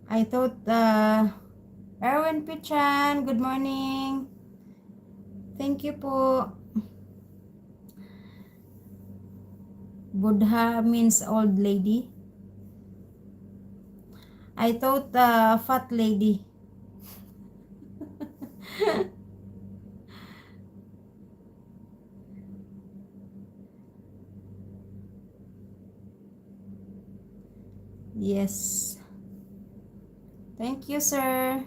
I thought, Erwin Pichan, good morning. Thank you po. Buddha means old lady. I thought, fat lady. Yes. Thank you, sir.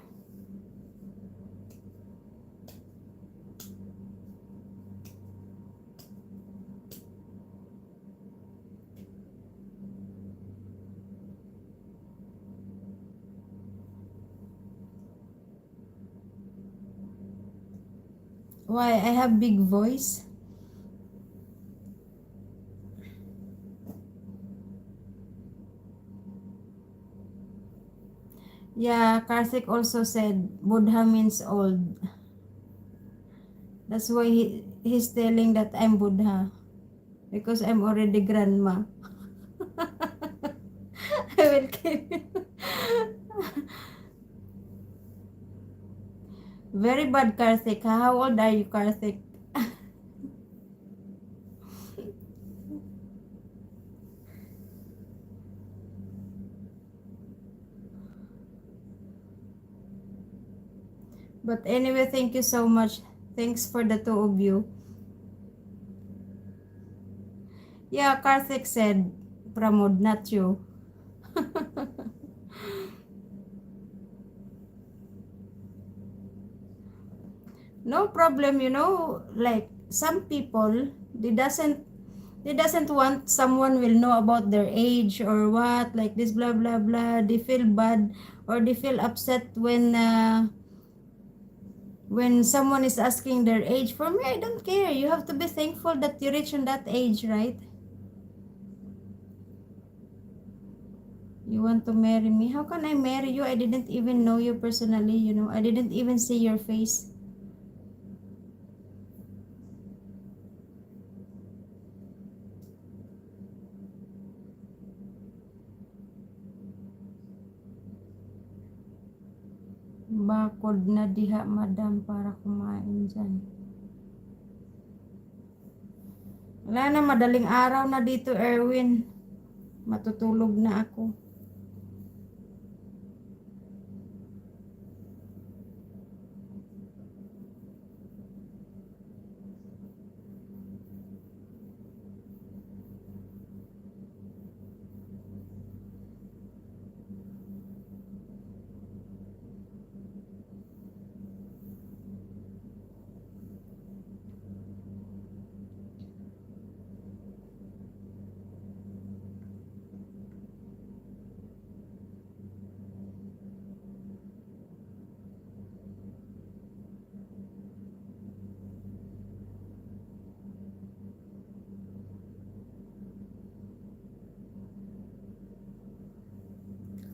Why? I have big voice? Yeah, Karthik also said Buddha means old. That's why he's telling that I'm Buddha. Because I'm already grandma. I will kill you. Very bad, Karthik. How old are you, Karthik? But anyway, thank you so much. Thanks for the two of you. Yeah, Karthik said, Pramod, not you. No problem, like some people, they doesn't want someone will know about their age or what, like this blah blah blah. They feel bad or they feel upset when someone is asking their age. For me, I don't care. You have to be thankful that you reach on that age, right? You want to marry me? How can I marry you? I didn't even know you personally, I didn't even see your face. Bakod na diha, madam, para kumain dyan. Wala na, madaling araw na dito, Erwin. Matutulog na ako.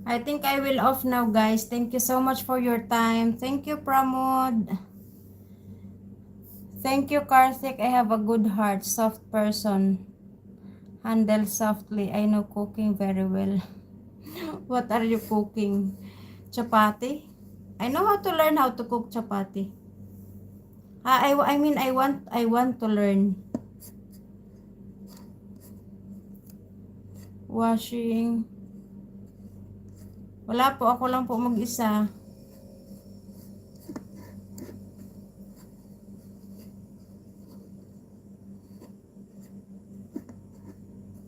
I think I will off now, guys. Thank you so much for your time. Thank you, Pramod. Thank you, Karthik. I have a good heart. Soft person. Handle softly. I know cooking very well. What are you cooking? Chapati? I know how to learn how to cook chapati. I mean, I want to learn. Washing. Wala po, ako lang po mag-isa.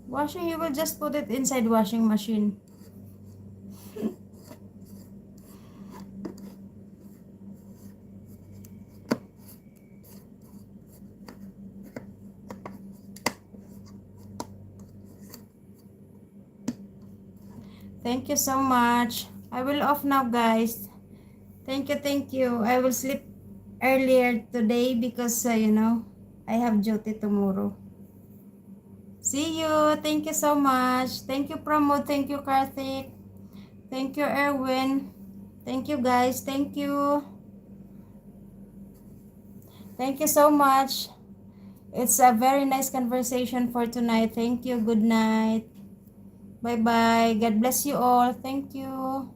Washing, you will just put it inside washing machine. Thank you so much. I will off now, guys. Thank you, thank you. I will sleep earlier today because, I have duty tomorrow. See you. Thank you so much. Thank you, Pramod. Thank you, Karthik. Thank you, Erwin. Thank you, guys. Thank you. Thank you so much. It's a very nice conversation for tonight. Thank you. Good night. Bye-bye. God bless you all. Thank you.